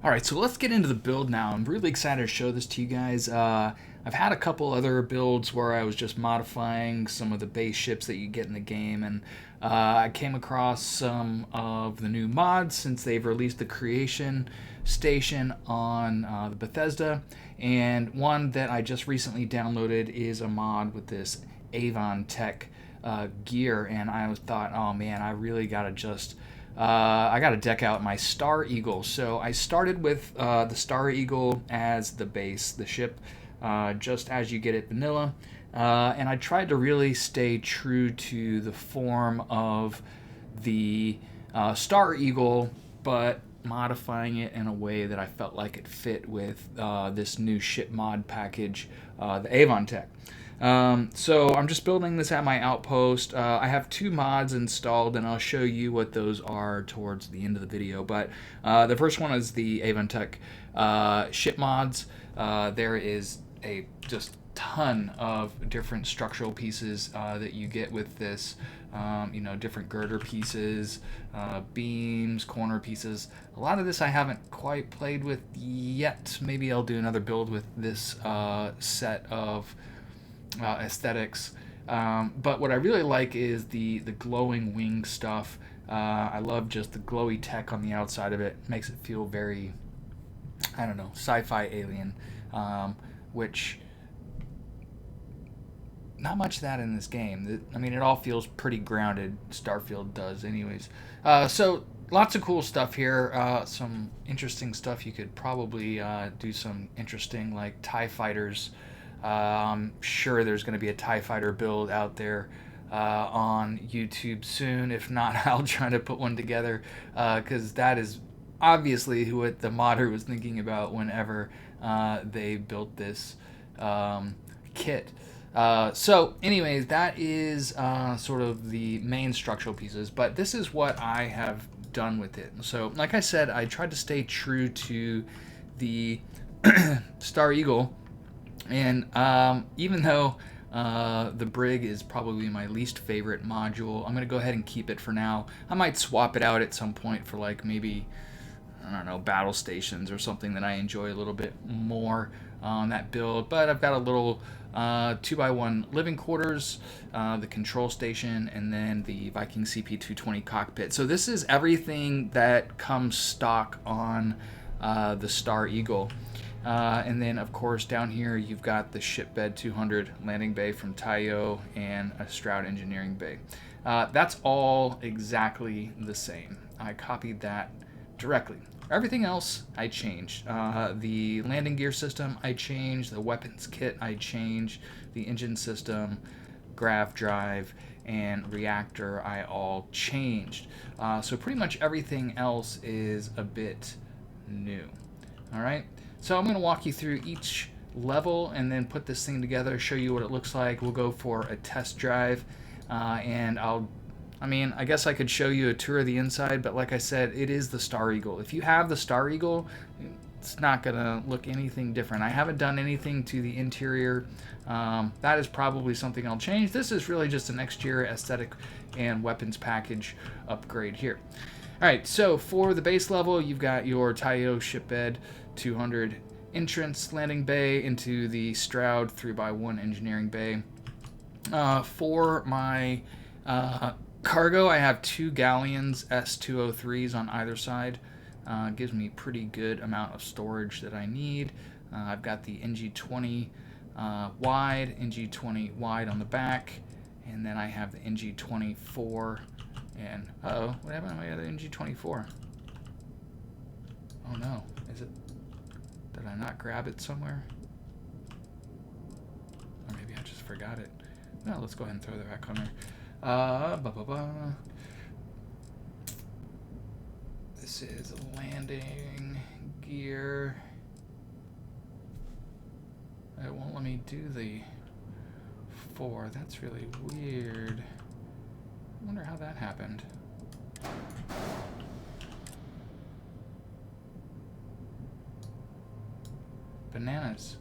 All right, so let's get into the build now. I'm really excited to show this to you guys. I've had a couple other builds where I was just modifying some of the base ships that you get in the game, and I came across some of the new mods since they've released the creation station on the Bethesda, and one that I just recently downloaded is a mod with this AvonTech gear, and I thought, oh man, I really gotta just I got to deck out my Star Eagle. So I started with the Star Eagle as the base, the ship, just as you get it vanilla. And I tried to really stay true to the form of the Star Eagle, but modifying it in a way that I felt like it fit with this new ship mod package, the AvonTech. So I'm just building this at my outpost. I have two mods installed, and I'll show you what those are towards the end of the video. But the first one is the AvonTech ship mods. There is a just ton of different structural pieces that you get with this. Different girder pieces, beams, corner pieces. A lot of this I haven't quite played with yet. Maybe I'll do another build with this set of aesthetics. But what I really like is the glowing wing stuff. I love just the glowy tech on the outside of it. Makes it feel very, I don't know, sci-fi alien, which not much of that in this game. I mean, it all feels pretty grounded. Starfield does, anyways. So lots of cool stuff here. Some interesting stuff. You could probably do some interesting like TIE fighters. I'm sure there's going to be a TIE fighter build out there on YouTube soon. If not, I'll try to put one together because that is obviously what the modder was thinking about whenever they built this kit. So anyways, that is sort of the main structural pieces, but this is what I have done with it. So like I said, I tried to stay true to the Star Eagle, and even though the brig is probably my least favorite module, I'm going to go ahead and keep it for now. I might swap it out at some point for like maybe, I don't know, battle stations or something that I enjoy a little bit more on that build. But I've got a little 2x1 living quarters, the control station, and then the Viking CP220 cockpit. So this is everything that comes stock on the Star Eagle. And then, of course, down here you've got the Shipbed 200 landing bay from Tayo and a Stroud engineering bay. That's all exactly the same. I copied that directly. Everything else I changed. The landing gear system I changed. The weapons kit I changed. The engine system, grav drive, and reactor I all changed. So pretty much everything else is a bit new. All right. So I'm going to walk you through each level and then put this thing together, show you what it looks like. We'll go for a test drive, and I guess I could show you a tour of the inside, but like I said, it is the Star Eagle. If you have the Star Eagle, it's not going to look anything different. I haven't done anything to the interior. That is probably something I'll change. This is really just an exterior aesthetic and weapons package upgrade here. All right, so for the base level, you've got your Tayo shipbed 200 entrance landing bay into the Stroud 3x1 engineering bay. For my cargo, I have two Galleons S203s on either side. Gives me pretty good amount of storage that I need. I've got the NG20 wide, NG20 wide on the back, and then I have the NG24. And what happened to my other NG24? Oh no, is it? Did I not grab it somewhere? Or maybe I just forgot it. No, let's go ahead and throw that back on there. This is landing gear. It won't let me do the 4. That's really weird. I wonder how that happened. Bananas.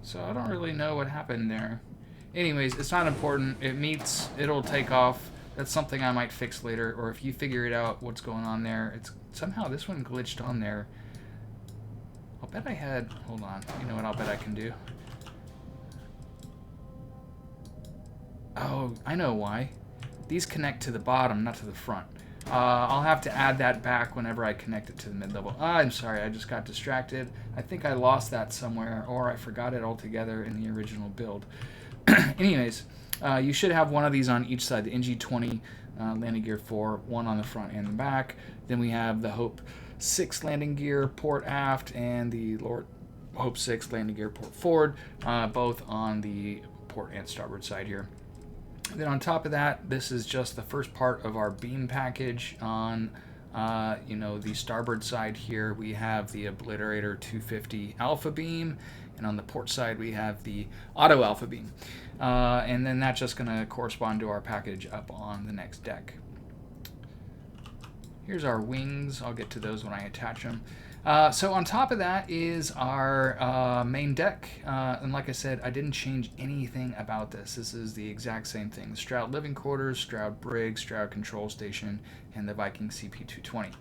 So I don't really know what happened there. Anyways, it's not important. It meets, it'll take off. That's something I might fix later, or if you figure it out what's going on there. It's somehow this one glitched on there. I'll bet I had, hold on, you know what I'll bet I can do? Oh, I know why. These connect to the bottom, not to the front. I'll have to add that back whenever I connect it to the mid-level. I'm sorry, I just got distracted. I think I lost that somewhere, or I forgot it altogether in the original build. Anyways, you should have one of these on each side, the NG-20 landing gear 4, one on the front and the back. Then we have the Hope 6 landing gear port aft and the Hope 6 landing gear port forward, both on the port and starboard side here. Then on top of that, this is just the first part of our beam package. On the starboard side here, we have the Obliterator 250 Alpha Beam, and on the port side we have the Auto Alpha Beam. And then that's just going to correspond to our package up on the next deck. Here's our wings. I'll get to those when I attach them. So on top of that is our main deck, and like I said, I didn't change anything about this. This is the exact same thing. The Stroud Living Quarters, Stroud Brig, Stroud Control Station, and the Viking CP220.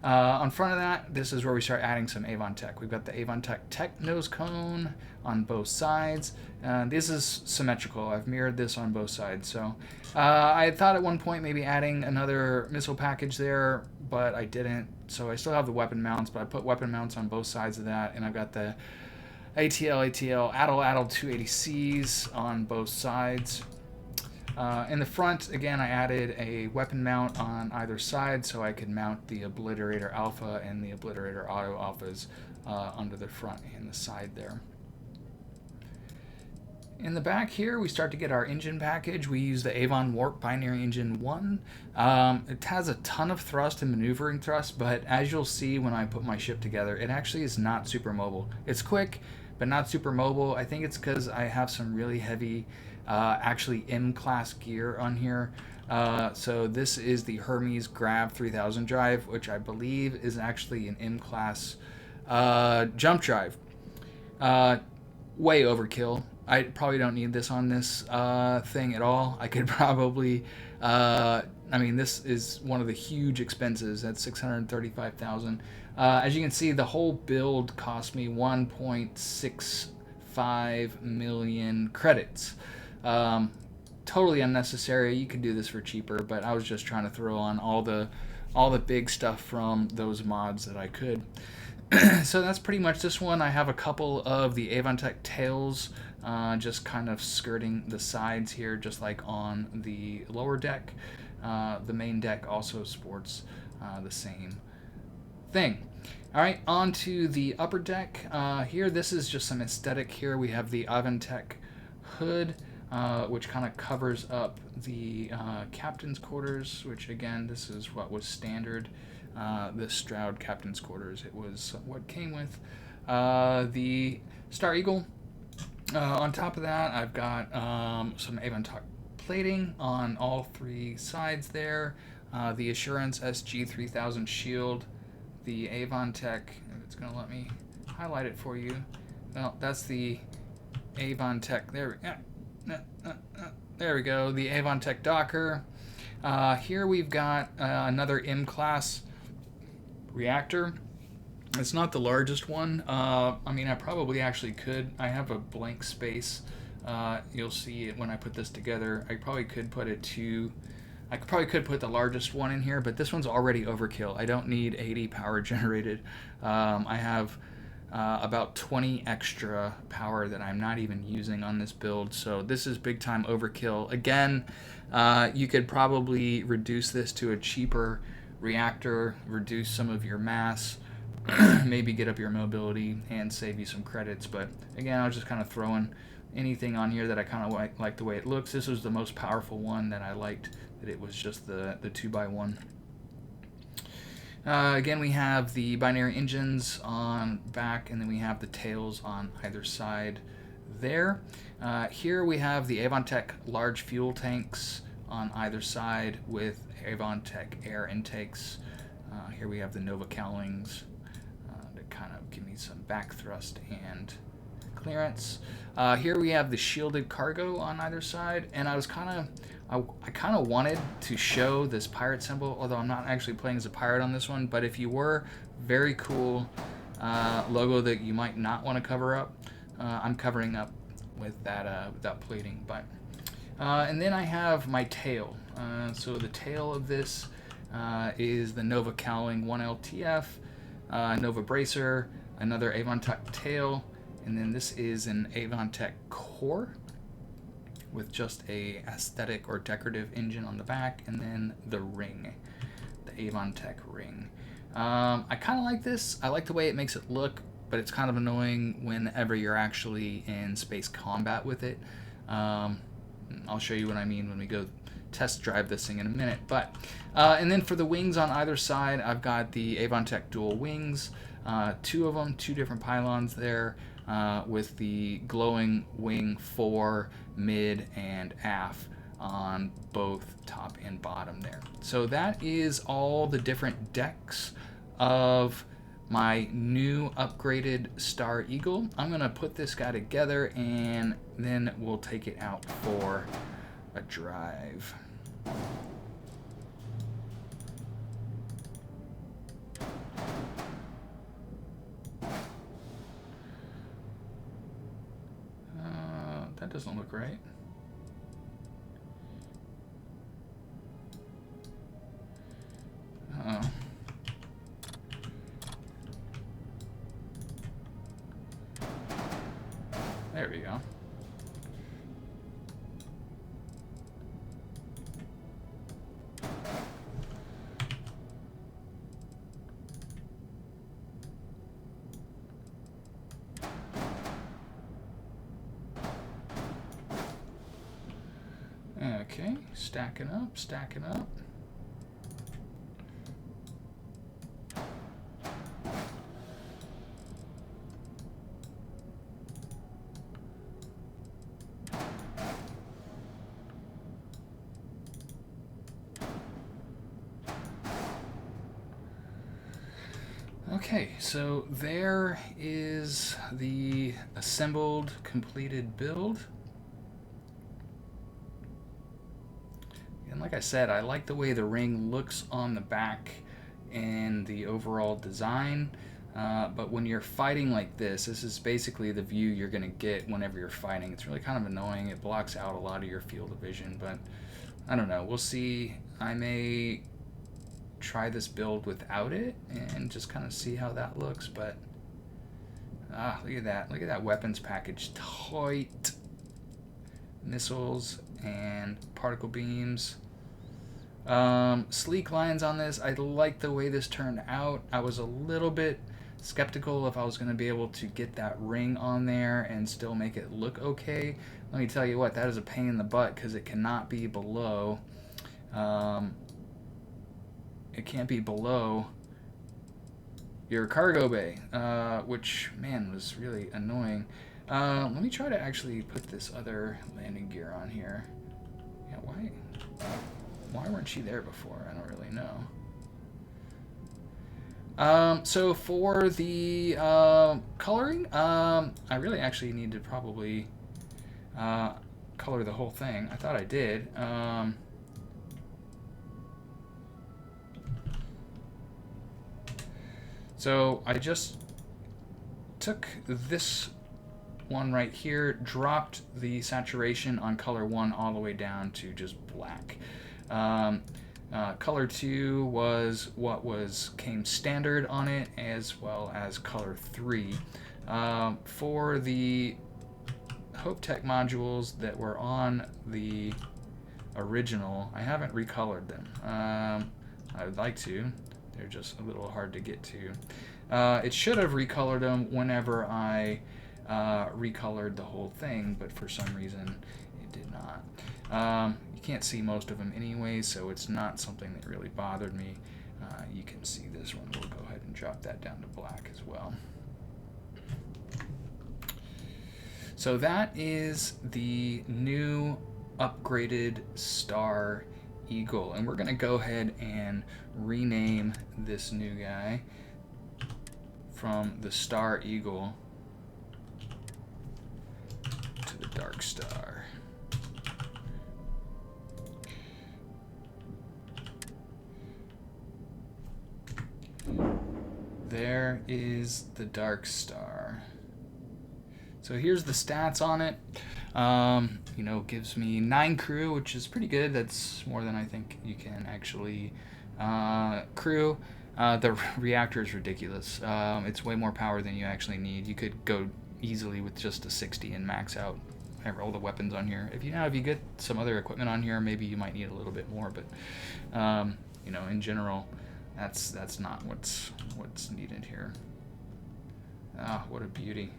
On front of that, this is where we start adding some AvonTech. We've got the AvonTech Tech Nose Cone on both sides. This is symmetrical. I've mirrored this on both sides. So I thought at one point maybe adding another missile package there, but I didn't. So I still have the weapon mounts, but I put weapon mounts on both sides of that, and I've got the ATL, ATL 280Cs on both sides. In the front, again, I added a weapon mount on either side so I could mount the Obliterator Alpha and the Obliterator Auto Alphas under the front and the side there. In the back here, we start to get our engine package. We use the Avon Warp Binary Engine 1. It has a ton of thrust and maneuvering thrust, but as you'll see when I put my ship together, it actually is not super mobile. It's quick, but not super mobile. I think it's because I have some really heavy, actually M-class gear on here. So this is the Hermes Grav 3000 drive, which I believe is actually an M-class jump drive. Way overkill. I probably don't need this on this thing at all. I could probably, I mean, this is one of the huge expenses. That's $635,000. As you can see, the whole build cost me 1.65 million credits. Totally unnecessary. You could do this for cheaper, but I was just trying to throw on all the big stuff from those mods that I could. So that's pretty much this one. I have a couple of the AvonTech tails just kind of skirting the sides here, just like on the lower deck. The main deck also sports the same thing. All right, on to the upper deck. Here, this is just some aesthetic here. We have the AvonTech hood, which kind of covers up the captain's quarters, which again, this is what was standard. This Stroud captain's quarters. It was what came with the Star Eagle. On top of that, I've got some AvonTech plating on all three sides there. The Assurance SG-3000 shield, the AvonTech, if it's going to let me highlight it for you. Well, that's the AvonTech. There we go. The AvonTech Docker. Here we've got another M-class reactor. It's not the largest one. I mean, I probably actually could. I have a blank space. You'll see it when I put this together. I probably could put put the largest one in here, but this one's already overkill. I don't need 80 power generated. I have about 20 extra power that I'm not even using on this build, so this is big time overkill. Again, you could probably reduce this to a cheaper reactor, reduce some of your mass, maybe get up your mobility and save you some credits. But again, I was just kind of throwing anything on here that I kind of like the way it looks. This was the most powerful one that I liked, that it was just the 2x1. Again, we have the binary engines on back, and then we have the tails on either side there. Here we have the AvonTech large fuel tanks on either side with AvonTech air intakes. Here we have the Nova cowlings to kind of give me some back thrust and clearance. Here we have the shielded cargo on either side, and I kind of wanted to show this pirate symbol, although I'm not actually playing as a pirate on this one. But if you were, very cool logo that you might not want to cover up. I'm covering up with that plating, but and then I have my tail. So the tail of this is the Nova Cowling 1LTF, Nova Bracer, another AvonTech tail, and then this is an AvonTech core with just a aesthetic or decorative engine on the back, and then the ring, the AvonTech ring. I kind of like this. I like the way it makes it look, but it's kind of annoying whenever you're actually in space combat with it. I'll show you what I mean when we go test drive this thing in a minute. But and then for the wings on either side, I've got the AvonTech dual wings, two of them, two different pylons there, with the glowing wing fore, mid, and aft on both top and bottom there. So that is all the different decks of my new upgraded Star Eagle. I'm going to put this guy together and then we'll take it out for a drive. That doesn't look right. Uh-oh. There we go. Okay, stacking up, stacking up. Okay, so there is the assembled, completed build. And like I said, I like the way the ring looks on the back and the overall design. But when you're fighting like this is basically the view you're going to get whenever you're fighting. It's really kind of annoying. It blocks out a lot of your field of vision, but I don't know. We'll see. I may try this build without it and just kind of see how that looks, but look at that. Look at that weapons package. Tight. Missiles and particle beams. Sleek lines on this. I like the way this turned out. I was a little bit skeptical if I was going to be able to get that ring on there and still make it look okay. Let me tell you what, that is a pain in the butt because it cannot be below it can't be below your cargo bay, which, man, was really annoying. Let me try to actually put this other landing gear on here. Yeah, why weren't you there before? I don't really know. So for the coloring, I really actually need to probably color the whole thing. I thought I did. So I just took this one right here, dropped the saturation on color 1 all the way down to just black. Color 2 was what came standard on it, as well as color 3. For the HopeTech modules that were on the original, I haven't recolored them. I would like to. They're just a little hard to get to. It should have recolored them whenever I recolored the whole thing, but for some reason it did not. You can't see most of them anyway, so it's not something that really bothered me. You can see this one. We'll go ahead and drop that down to black as well. So that is the new upgraded Star Eagle, and we're going to go ahead and rename this new guy from the Star Eagle Dark Star. There is the Dark Star. So here's the stats on it. You know, gives me 9 crew, which is pretty good. That's more than I think you can actually crew. The reactor is ridiculous. It's way more power than you actually need. You could go easily with just a 60 and max out all the weapons on here. If you get some other equipment on here, maybe you might need a little bit more. But you know, in general, that's not what's needed here. Ah, what a beauty.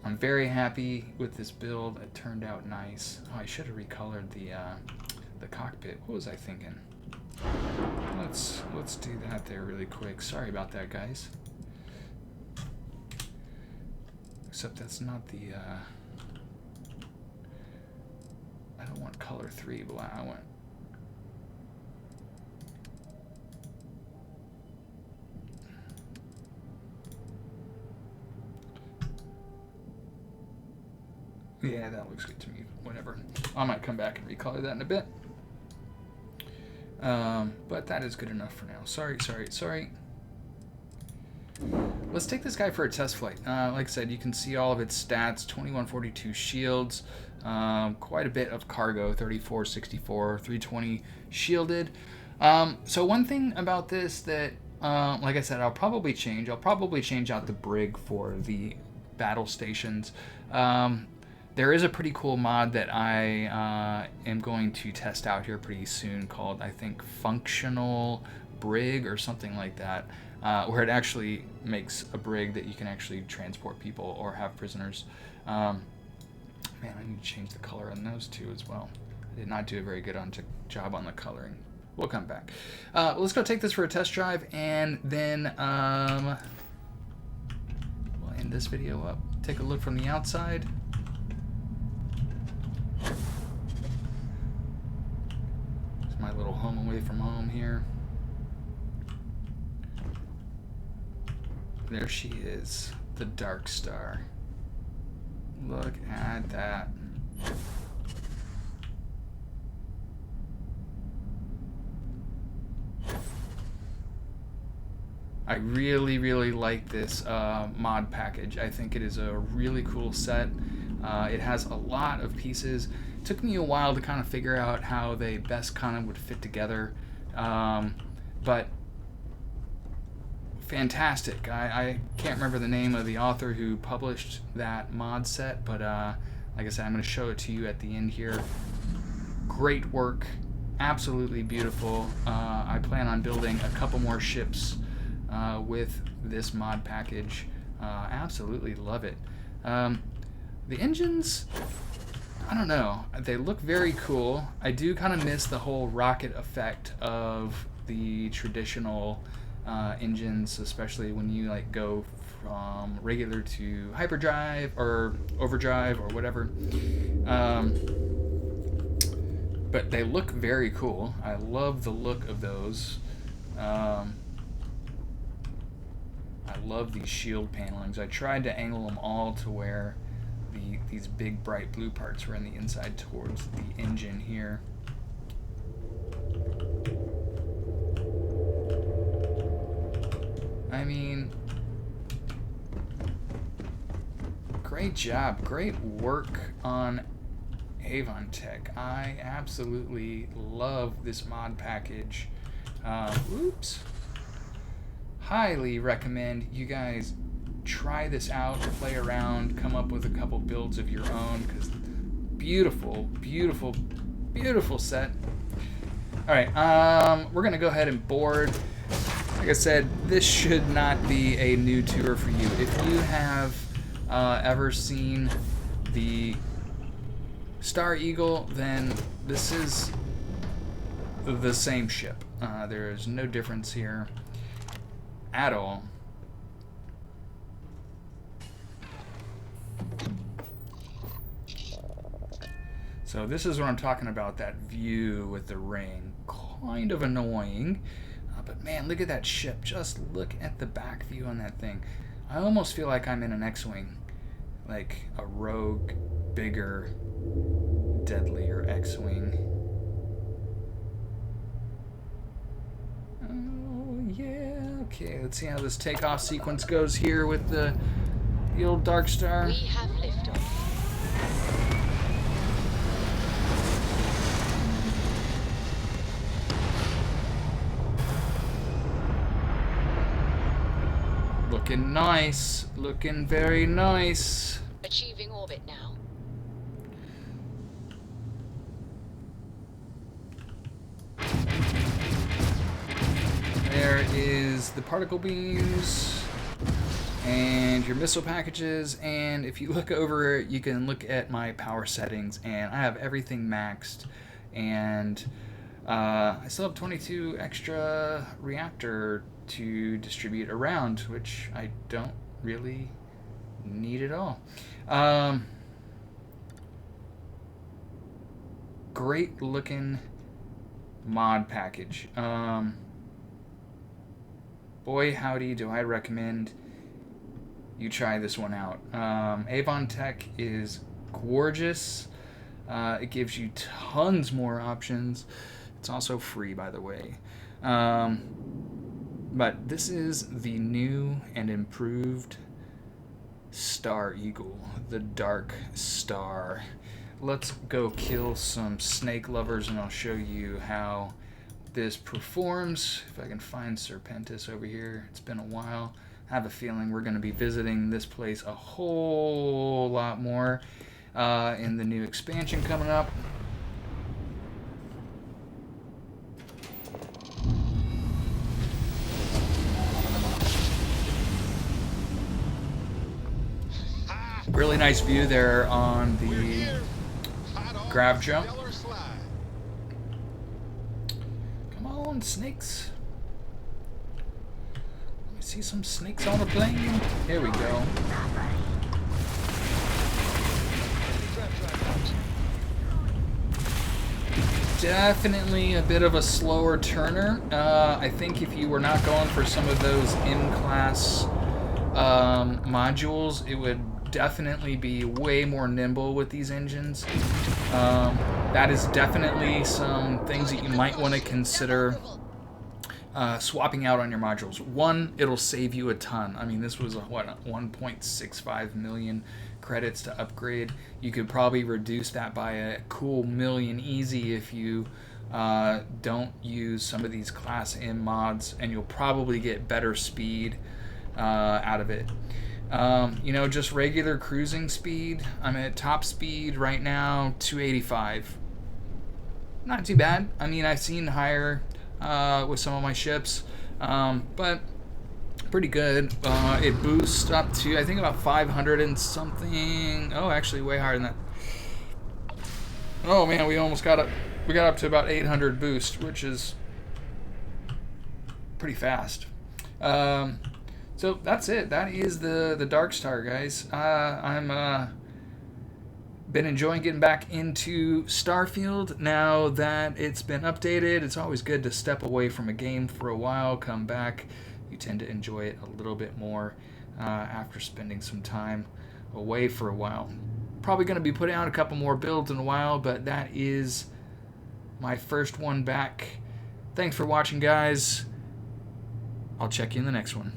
I'm very happy with this build. It turned out nice. Oh, I should have recolored the cockpit. What was I thinking? Let's do that there really quick. Sorry about that, guys. Except that's not the. I don't want color 3 black. I want. Yeah, that looks good to me. Whatever. I might come back and recolor that in a bit. But that is good enough for now. Sorry. Let's take this guy for a test flight. Like I said, you can see all of its stats. 2142 shields. Quite a bit of cargo. 3464. 320 shielded. So one thing about this that, like I said, I'll probably change out the brig for the battle stations. There is a pretty cool mod that I am going to test out here pretty soon called, I think, Functional Brig or something like that, where it actually makes a brig that you can actually transport people or have prisoners. Man, I need to change the color on those two as well. I did not do a very good job on the coloring. We'll come back. Let's go take this for a test drive, and then we'll end this video up. Take a look from the outside. My little home away from home here. There she is, the Dark Star. Look at that. I really like this mod package. I think it is a really cool set. It has a lot of pieces. It took me a while to kind of figure out how they best kind of would fit together, but fantastic. I can't remember the name of the author who published that mod set, but like I said, I'm going to show it to you at the end here. Great work, absolutely beautiful. I plan on building a couple more ships with this mod package. Absolutely love it. The engines, I don't know, they look very cool. I do kind of miss the whole rocket effect of the traditional engines, especially when you like go from regular to hyperdrive or overdrive or whatever. But they look very cool. I love the look of those. I love these shield panelings. I tried to angle them all to where these big bright blue parts were in the inside towards the engine here. I mean, great job, great work on AvonTech. I absolutely love this mod package. Oops. Highly recommend you guys try this out, play around, come up with a couple builds of your own, because beautiful set. All right, we're gonna go ahead and board. Like I said, this should not be a new tour for you. If you have ever seen the Star Eagle, then this is the same ship. There is no difference here at all. So this is what I'm talking about, that view with the ring. Kind of annoying, but man, look at that ship. Just look at the back view on that thing. I almost feel like I'm in an X-Wing. Like a rogue, bigger, deadlier X-Wing. Oh, yeah. Okay, let's see how this takeoff sequence goes here with the old Dark Star. We have liftoff. Looking nice. Looking very nice. Achieving orbit now. There is the particle beams and your missile packages, and if you look over, you can look at my power settings, and I have everything maxed, and I still have 22 extra reactor to distribute around, which I don't really need at all. Great looking mod package. Boy howdy, do I recommend you try this one out. AvonTech is gorgeous. It gives you tons more options. It's also free, by the way. But this is the new and improved Star Eagle, the Dark Star. Let's go kill some snake lovers, and I'll show you how this performs. If I can find Serpentis over here. It's been a while. I have a feeling we're going to be visiting this place a whole lot more in the new expansion coming up. Really nice view there on the grab jump. Come on, snakes. Let me see some snakes on the plane. Here we go. Definitely a bit of a slower turner. I think if you were not going for some of those M-class modules, it would definitely be way more nimble with these engines. That is definitely some things that you might want to consider swapping out on your modules. One, it'll save you a ton. I mean, this was what, 1.65 million credits to upgrade. You could probably reduce that by a cool million easy if you don't use some of these Class M mods, and you'll probably get better speed out of it. You know, just regular cruising speed. I'm at top speed right now, 285. Not too bad. I mean, I've seen higher with some of my ships, but pretty good. It boosts up to, I think, about 500 and something. Oh, actually, way higher than that. Oh man, we got up to about 800 boost, which is pretty fast. So that's it. That is the Dark Star, guys. I'm been enjoying getting back into Starfield now that it's been updated. It's always good to step away from a game for a while, come back. You tend to enjoy it a little bit more after spending some time away for a while. Probably going to be putting out a couple more builds in a while, but that is my first one back. Thanks for watching, guys. I'll check you in the next one.